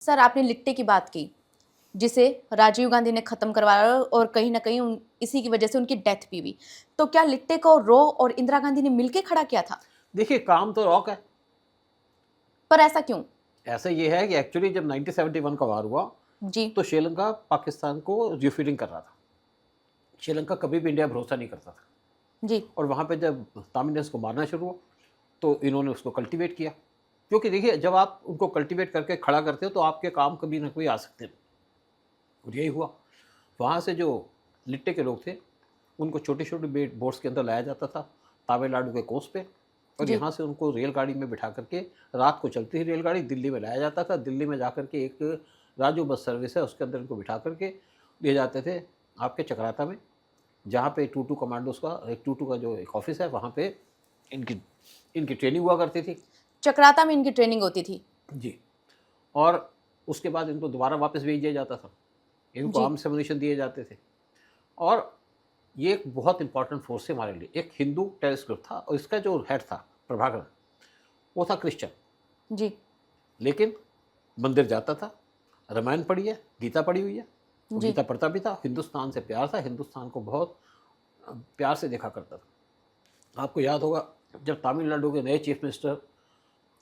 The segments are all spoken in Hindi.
सर, आपने लिट्टे की बात की, जिसे राजीव गांधी ने खत्म करवाया और कहीं न कहीं इसी की वजह से उनकी डेथ भी हुई। तो क्या लिट्टे को रॉ और इंदिरा गांधी ने मिलके खड़ा किया था? देखिए, काम तो रॉक है। पर ऐसा क्यों? ऐसा ये है कि एक्चुअली जब 1971 का वार हुआ, जी। तो श्रीलंका पाकिस्तान को रिफीडिंग कर रहा था। श्रीलंका कभी भी इंडिया भरोसा नहीं करता था। जी। और वहाँ पे जब तामिलियंस को मारना शुरू हुआ, तो इन्होंने उसको कल्टीवेट किया। क्योंकि देखिए, जब आप उनको कल्टीवेट करके खड़ा करते हो, तो आपके काम कभी ना कभी आ सकते हैं। और यही हुआ। वहाँ से जो लिट्टे के लोग थे, उनको छोटे-छोटे बोट्स के अंदर लाया जाता था, तमिलनाडु के कोस्ट पे, और जी। यहाँ से उनको रेलगाड़ी में बिठा करके, रात को चलती थी रेलगाड़ी, दिल्ली में लाया जाता था। दिल्ली में जाकर के एक राजू बस सर्विस है, उसके अंदर इनको बिठा करके ले जाते थे आपके चकराता में, जहाँ पे टू कमांडोज़ का एक टू का जो एक ऑफ़िस है, वहाँ पे इनकी इनकी ट्रेनिंग हुआ करती थी। चक्राता में इनकी ट्रेनिंग होती थी। जी। और उसके बाद इनको दोबारा वापस भेज दिया जाता था। इनको जी। आर्म्स एमुनिशन दिए जाते थे। और ये एक बहुत इंपॉर्टेंट फोर्स है हमारे लिए। एक हिंदू टेररिस्ट ग्रुप था, और इसका जो हेड था प्रभाकर, वो था क्रिश्चियन, जी। लेकिन मंदिर जाता था, रामायण पढ़ी है, गीता पढ़ी हुई है, और जी। गीता पढ़ता भी था। हिंदुस्तान से प्यार था, हिंदुस्तान को बहुत प्यार से देखा करता था। आपको याद होगा, जब तमिलनाडु के नए चीफ मिनिस्टर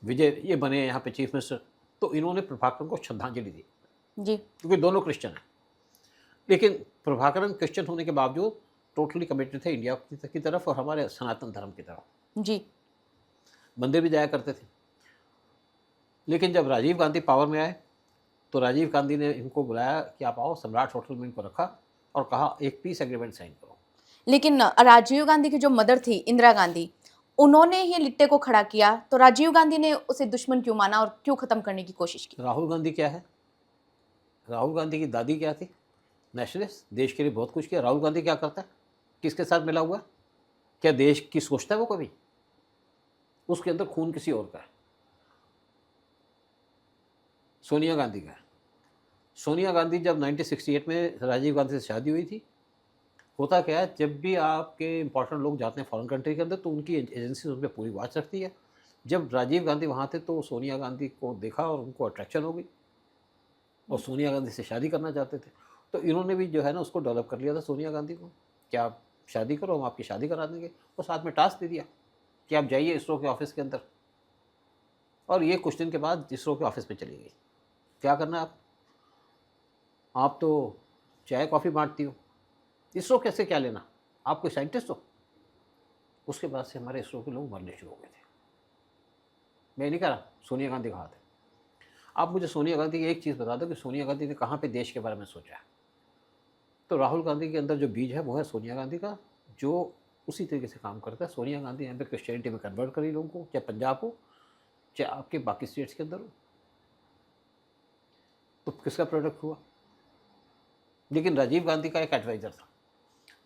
विजय ये बने यहाँ पे चीफ मिनिस्टर, तो इन्होंने प्रभाकर को श्रद्धांजलि दी, जी। क्योंकि दोनों क्रिश्चियन हैं। लेकिन प्रभाकरन क्रिश्चियन होने के बावजूद टोटली कमिटेड थे इंडिया की तरफ और हमारे सनातन धर्म की तरफ। जी। मंदिर भी जाया करते थे। लेकिन जब राजीव गांधी पावर में आए, तो राजीव गांधी ने इनको बुलाया कि आप आओ, सम्राट होटल में इनको रखा और कहा एक पीस एग्रीमेंट साइन करो। लेकिन राजीव गांधी की जो मदर थी इंदिरा गांधी, उन्होंने ही लिट्टे को खड़ा किया, तो राजीव गांधी ने उसे दुश्मन क्यों माना और क्यों खत्म करने की कोशिश की? राहुल गांधी क्या है? राहुल गांधी की दादी क्या थी? नेशनलिस्ट, देश के लिए बहुत कुछ किया। राहुल गांधी क्या करता है? किसके साथ मिला हुआ है? क्या देश की सोचता है वो कभी? उसके अंदर खून किसी और का है, सोनिया गांधी का है। सोनिया गांधी जब 1968 में राजीव गांधी से शादी हुई थी, होता क्या है, जब भी आपके इंपॉर्टेंट लोग जाते हैं फॉरेन कंट्री के अंदर, तो उनकी एजेंसी उन पर पूरी वॉच रखती है। जब राजीव गांधी वहाँ थे, तो सोनिया गांधी को देखा और उनको अट्रैक्शन हो गई, और सोनिया गांधी से शादी करना चाहते थे। तो इन्होंने भी जो है ना, उसको डेवलप कर लिया था सोनिया गांधी को, कि आप शादी करो, हम आपकी शादी करा देंगे। और साथ में टास्क दे दिया कि आप जाइए इसरो के ऑफिस के अंदर। और ये कुछ दिन के बाद इसरो के ऑफिस में चली गई। क्या करना है आप तो चाय कॉफ़ी बांटती हो, इसरो कैसे क्या लेना, आप कोई साइंटिस्ट हो? उसके बाद से हमारे इसरो के लोग मरने शुरू हो गए थे। मैं नहीं कह रहा, सोनिया गांधी का हाथ है। आप मुझे सोनिया गांधी की एक चीज़ बता दो कि सोनिया गांधी ने कहाँ पे देश के बारे में सोचा है? तो राहुल गांधी के अंदर जो बीज है, वो है सोनिया गांधी का, जो उसी तरीके से काम करता है। सोनिया गांधी यहाँ पे क्रिश्चियनिटी में कन्वर्ट करी लोगों को, चाहे पंजाब हो, चाहे आपके बाकी स्टेट्स के अंदर हो। तो किसका प्रोडक्ट हुआ? लेकिन राजीव गांधी का एक एडवाइज़र था,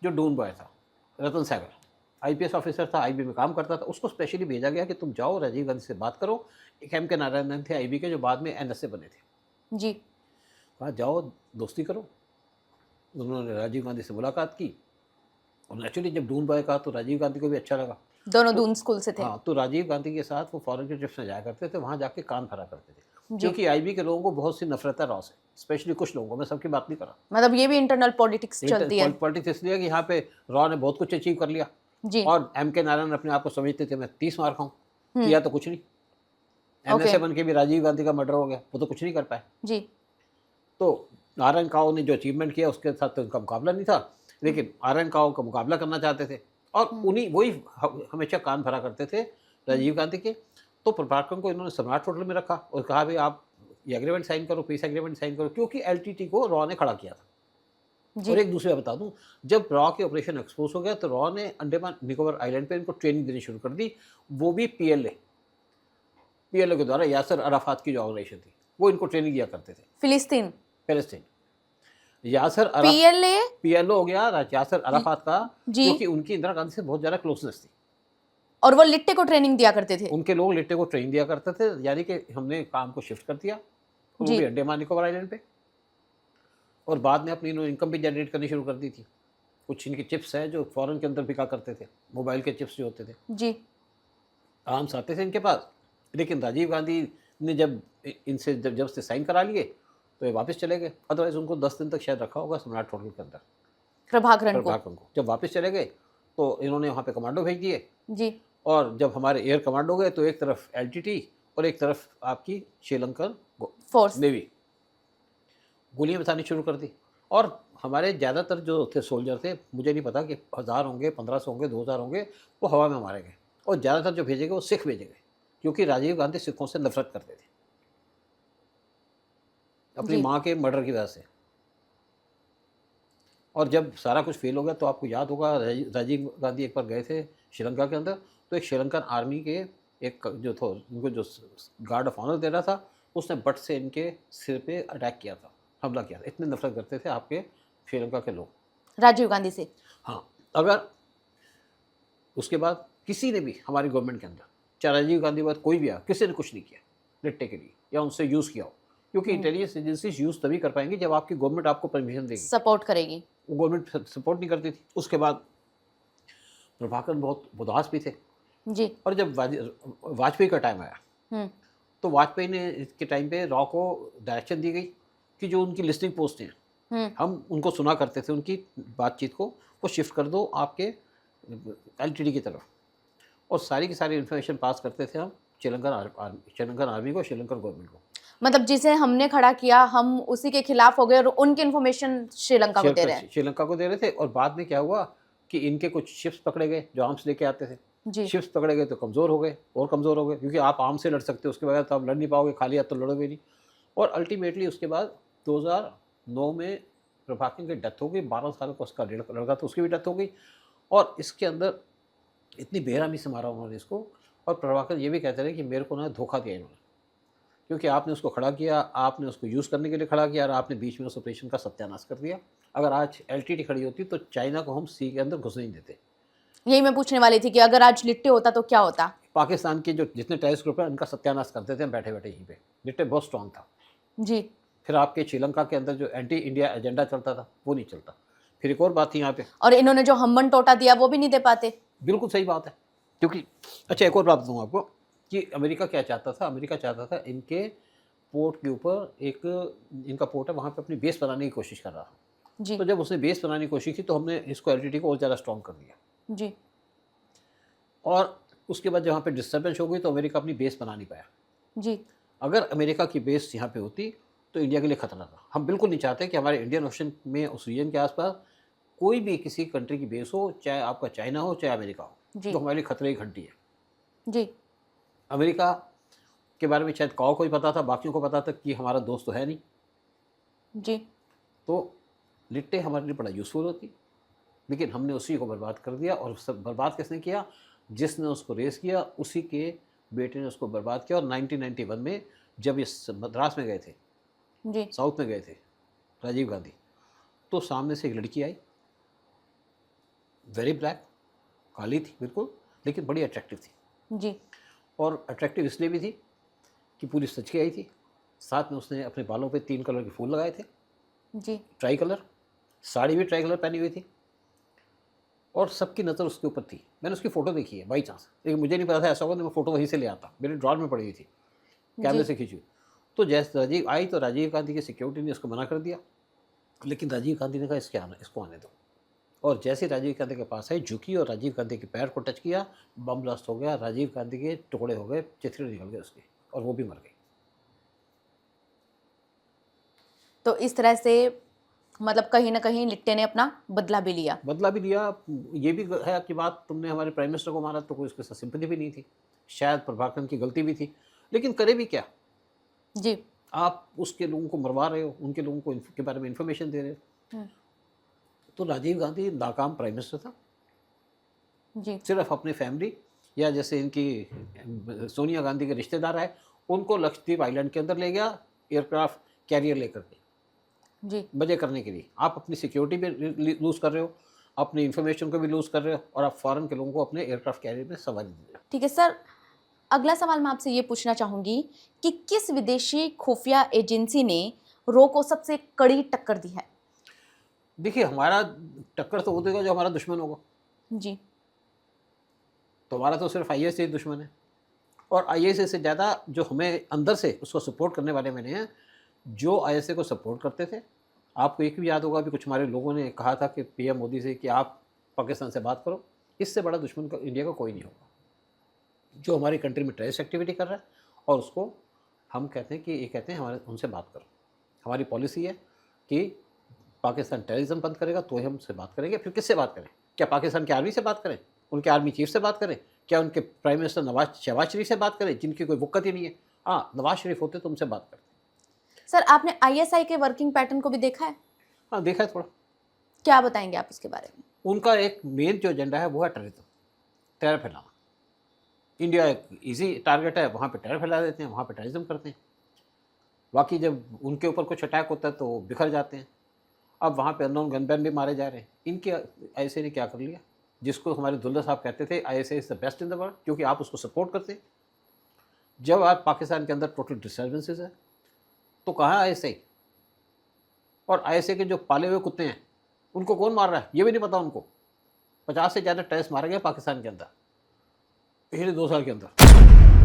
जो डून बॉय था, रतन सागर, आईपीएस ऑफिसर था, आईबी में काम करता था। उसको स्पेशली भेजा गया कि तुम जाओ राजीव गांधी से बात करो। एक एम के नारायणन थे आईबी के, जो बाद में एनएसए बने थे। जी। कहा जाओ दोस्ती करो। उन्होंने राजीव गांधी से मुलाकात की, और नेचुरली जब डून बॉय कहा, तो राजीव गांधी को भी अच्छा लगा। दोनों तो दून स्कूल से थे। हाँ, तो राजीव गांधी के साथ वो फॉरेन के ट्रिप्स में जाया करते थे, वहाँ जाके कान भरा करते थे। जी। क्योंकि आईबी के लोगों को बहुत सी नफरत है रॉ से, स्पेशली कुछ लोगों को, मैं सबकी बात नहीं कर रहा। मतलब ये भी इंटरनल पॉलिटिक्स चलती है। पॉलिटिक्स इसलिए कि यहाँ पे रॉ ने बहुत कुछ अचीव कर लिया, जी। और एम के नारायण अपने आप को समझते थे मैं 30 मार खाऊं, हम्म। किया तो कुछ नहीं। ओके। एनएसए बन के भी राजीव गांधी का मर्डर हो गया, वो तो कुछ नहीं कर पाए। जी। तो नारायण काओ ने जो अचीवमेंट किया, उसके साथ तो उनका मुकाबला नहीं था, लेकिन नारायण काओ का मुकाबला करना चाहते थे, और उन्हीं वही हमेशा कान भरा करते थे राजीव गांधी के। तो प्रभाकर को इन्होंने सम्राट होटल में रखा और कहा भाई आप ये एग्रीमेंट साइन करो, पीस एग्रीमेंट साइन करो, क्योंकि एलटीटी को रॉ ने खड़ा किया था। जी। और एक दूसरी बात बता दूं, जब रॉ के ऑपरेशन एक्सपोज हो गया, तो रॉ ने अंडमान निकोबार आइलैंड पे इनको ट्रेनिंग देनी शुरू कर दी, वो भी पीएलए के द्वारा। यासर अराफात की जो ऑर्गेनाइजेशन थी, वो इनको ट्रेनिंग दिया करते थे। फिलिस्तीन। पैलेस्टीन। यासर पीएलए। पीएलओ हो गया यासर अराफात का, जी। क्योंकि उनकी इंदिरा गांधी से बहुत ज़्यादा क्लोजनेस थी। और वो लिट्टे को ट्रेनिंग दिया करते थे। उनके लोग लिट्टे को ट्रेनिंग दिया करते थे, यानी कि हमने काम को शिफ्ट कर दिया, और वो जी। भी अंडमान निकोबार आइलैंड पे। और बाद में अपनी इन्होंने इनकम भी जनरेट करनी शुरू कर दी थी। कुछ इनके चिप्स हैं जो फॉरेन के अंदर बिका करते थे, मोबाइल के चिप्स जो होते थे, जी। आर्म्स आते थे इनके पास। लेकिन राजीव गांधी ने जब इनसे जब से साइन करा लिए तो ये वापस चले गए, अदरवाइज उनको 10 दिन तक शायद रखा होगा सम्राट होटल के अंदर प्रभाकरन को। प्रभाकरन को। जब वापस चले गए तो इन्होंने वहाँ पे कमांडो भेज दिए, जी। और जब हमारे एयर कमांडो गए तो एक तरफ एलटीटी और एक तरफ आपकी श्रीलंकन फोर्स। नेवी गोलियां बचानी शुरू कर दी। और हमारे ज़्यादातर जो थे सोल्जर थे, मुझे नहीं पता कि 1000 होंगे, 1500 होंगे, 2000 होंगे, वो हवा में मारे गए। और ज़्यादातर जो भेजे गए वो सिख भेजे गए, क्योंकि राजीव गांधी सिखों से नफरत करते थे अपनी जी। माँ के मर्डर की वजह से। और जब सारा कुछ फेल हो गया तो आपको याद होगा राजीव गांधी एक बार गए थे श्रीलंका के अंदर, तो एक श्रीलंकन आर्मी के एक जो था, उनको जो गार्ड ऑफ ऑनर दे रहा था, उसने बट से इनके सिर पे अटैक किया था, हमला किया था। इतने नफरत करते थे आपके श्रीलंका के लोग राजीव गांधी से। हाँ, अगर उसके बाद किसी ने भी हमारी गवर्नमेंट के अंदर, चाहे राजीव गांधी के बाद कोई भी आया, किसी ने कुछ नहीं किया लिट्टे के लिए या उनसे यूज़ किया हो, क्योंकि इंटेलिजेंस एजेंसीज यूज़ तभी कर पाएंगी जब आपकी गवर्नमेंट आपको परमिशन देगी। सपोर्ट करेगी। वो गवर्नमेंट सपोर्ट नहीं करती थी। उसके बाद प्रभाकरन बहुत उदास भी थे, जी। और जब वाजपेयी का टाइम आया हम्म। तो वाजपेयी ने इसके टाइम पे रॉ को डायरेक्शन दी गई कि जो उनकी लिस्टिंग पोस्ट हैं, हम उनको सुना करते थे, उनकी बातचीत को वो शिफ्ट कर दो आपके एलटीटी की तरफ, और सारी की सारी इन्फॉर्मेशन पास करते थे हम श्रीलंकन आर्मी को, श्रीलंकन गवर्नमेंट को। मतलब जिसे हमने खड़ा किया हम उसी के खिलाफ हो गए और उनकी इन्फॉर्मेशन श्रीलंका को दे रहे हैं। श्रीलंका को दे रहे थे। और बाद में क्या हुआ कि इनके कुछ शिप्स पकड़े गए जो आर्म्स लेके आते थे। जी। शिप्स पकड़े गए तो कमज़ोर हो गए, और कमज़ोर हो गए, क्योंकि आप आर्म से लड़ सकते हो, उसके बगैर तो आप लड़ नहीं पाओगे, खाली हाथ तो लड़ोगे नहीं। और अल्टीमेटली उसके बाद 2009 में प्रभाकरन की डेथ हो गई। 12 साल का उसका लड़का था, उसकी भी डेथ हो गई। और इसके अंदर इतनी बेरहमी से मारा उन्होंने इसको। और प्रभाकरन ये भी कहते रहे कि मेरे को ना धोखा दिया इन्होंने, क्योंकि आपने उसको खड़ा किया, आपने उसको यूज़ करने के लिए खड़ा किया, और आपने बीच में उस ऑपरेशन का सत्यानाश कर दिया। अगर आज एलटीटी खड़ी होती तो चाइना को हम सी के अंदर घुसने नहीं देते। यही मैं पूछने वाली थी कि अगर आज लिट्टे होता तो क्या होता। पाकिस्तान के जो जितने टेररिस्ट ग्रुप हैं उनका सत्यानाश करते थे हम बैठे बैठे यहीं पे। लिट्टे बहुत स्ट्रांग था। जी। फिर आपके श्रीलंका के अंदर जो एंटी इंडिया एजेंडा चलता था वो नहीं चलता। फिर एक और बात थी यहाँ पे, और इन्होंने जो हम्बन टोटा दिया वो भी नहीं दे पाते। बिल्कुल सही बात है, क्योंकि अच्छा एक और बात बताऊँ आपको कि अमेरिका क्या चाहता था। अमेरिका चाहता था इनके पोर्ट के ऊपर एक इनका पोर्ट है, वहाँ पे अपनी बेस बनाने की कोशिश कर रहा था। जी। तो जब उसने बेस बनाने की कोशिश की तो हमने इसको एलटीटी को और ज़्यादा स्ट्रॉन्ग कर दिया। जी। और उसके बाद जब वहाँ पे डिस्टर्बेंस हो गई तो अमेरिका अपनी बेस बना नहीं पाया। जी। अगर अमेरिका की बेस यहाँ पे होती तो इंडिया के लिए खतरा था। हम बिल्कुल नहीं चाहते कि हमारे इंडियन ओशन में, उस रीजन के आसपास कोई भी किसी कंट्री की बेस हो, चाहे आपका चाइना हो चाहे अमेरिका हो, जी। तो हमारे लिए खतरे की घंटी है। जी। अमेरिका के बारे में शायद काओ को ही पता था, बाकियों को पता था कि हमारा दोस्त तो है नहीं। जी। तो लिट्टे हमारे लिए बड़ा यूज़फुल होती, लेकिन हमने उसी को बर्बाद कर दिया। और सब बर्बाद किसने किया? जिसने उसको रेस किया उसी के बेटे ने उसको बर्बाद किया। और 1991 में जब ये मद्रास में गए थे, जी। साउथ में गए थे राजीव गांधी, तो सामने से एक लड़की आई, वेरी ब्लैक, काली थी बिल्कुल, लेकिन बड़ी अट्रैक्टिव थी। जी। और अट्रैक्टिव इसलिए भी थी कि पूरी सच के आई थी। साथ में उसने अपने बालों पे 3 कलर के फूल लगाए थे, जी। ट्राई कलर, साड़ी भी ट्राई कलर पहनी हुई थी, और सबकी नज़र उसके ऊपर थी। मैंने उसकी फ़ोटो देखी है बाई चांस, लेकिन मुझे नहीं पता था ऐसा होगा, तो मैं फ़ोटो वहीं से ले आता, मेरे ड्रॉर में पड़ी हुई थी, कैमरे से खींची हुई। तो जैसे राजीव आई तो राजीव गांधी की सिक्योरिटी ने उसको मना कर दिया, लेकिन राजीव गांधी ने कहा इसको आने दो। और जैसे राजीव गांधी के पास आई, झुकी और राजीव गांधी के पैर को टच किया, बम ब्लास्ट हो गया, राजीव गांधी के टुकड़े हो गए, चिथड़े निकल गए उसके, और वो भी मर गई। तो इस तरह से मतलब कहीं ना कहीं लिट्टे ने अपना बदला भी लिया। बदला भी लिया। ये भी है कि बात, तुमने हमारे प्राइम मिनिस्टर को मारा तो कोई उसके साथ सिंपैथी भी नहीं थी, शायद प्रभाकरन की गलती भी थी, लेकिन करे भी क्या? जी। आप उसके लोगों को मरवा रहे हो, उनके लोगों को के बारे में इंफॉर्मेशन दे रहे हो। तो राजीव गांधी नाकाम प्राइम मिनिस्टर था। जी। सिर्फ अपनी फैमिली या जैसे इनकी सोनिया गांधी के रिश्तेदार है, उनको लक्षद्वीप आइलैंड के अंदर ले गया एयरक्राफ्ट कैरियर लेकर के, जी। मजे करने के लिए। आप अपनी सिक्योरिटी भी लूज़ कर रहे हो, अपनी इन्फॉर्मेशन को भी लूज़ कर रहे हो, और आप फॉरेन के लोगों को अपने एयरक्राफ्ट कैरियर में सवारी दे रहे हो। ठीक है सर, अगला सवाल मैं आपसे ये पूछना चाहूँगी कि किस विदेशी खुफिया एजेंसी ने रो को सबसे कड़ी टक्कर दी है? देखिए, हमारा टक्कर तो वो देगा जो हमारा दुश्मन होगा। जी। तो हमारा तो सिर्फ IS ही दुश्मन है, और आईएसए से ज़्यादा जो हमें अंदर से उसको सपोर्ट करने वाले मैंने हैं, जो आईएसए को सपोर्ट करते थे। आपको एक भी याद होगा, अभी कुछ हमारे लोगों ने कहा था कि पीएम मोदी से कि आप पाकिस्तान से बात करो, इससे बड़ा दुश्मन का इंडिया का कोई नहीं होगा, जो हमारी कंट्री में टेररिस्ट एक्टिविटी कर रहा है। और उसको हम कहते हैं कि ये कहते हैं हमारे उनसे बात करो। हमारी पॉलिसी है कि पाकिस्तान टेररिज्म बंद करेगा तो ही हम उससे बात करेंगे। फिर किससे बात करें? क्या पाकिस्तान की आर्मी से बात करें? उनके आर्मी चीफ से बात करें? क्या उनके प्राइम मिनिस्टर शहबाज शरीफ से बात करें, जिनकी कोई वक़्त ही नहीं है? हाँ, नवाज शरीफ होते तो उनसे बात करते। सर, आपने आईएसआई के वर्किंग पैटर्न को भी देखा है? हाँ, देखा है थोड़ा। क्या बताएंगे आप इसके बारे में? उनका एक मेन जो एजेंडा है वो है टेररिज्म, टेरर फैलाना। इंडिया एक ईजी टारगेट है, वहाँ पे टेरर फैला देते हैं, वहाँ पे टेररिज्म करते हैं। बाकी जब उनके ऊपर कुछ अटैक होता है तो बिखर जाते हैं। अब वहाँ पे अननोन गनमैन भी मारे जा रहे हैं। इनके आईएसए ने क्या कर लिया, जिसको हमारे दुल्ला साहब कहते थे ISA is the best in the world, क्योंकि आप उसको सपोर्ट करते हैं। जब आप पाकिस्तान के अंदर टोटल डिस्टर्बेंसेस है तो कहाँ है आईएसए? और आईएसए के जो पाले हुए कुत्ते हैं उनको कौन मार रहा है ये भी नहीं पता उनको। 50 से ज़्यादा टेररिस्ट मारे गए पाकिस्तान के अंदर पिछले 2 साल के अंदर।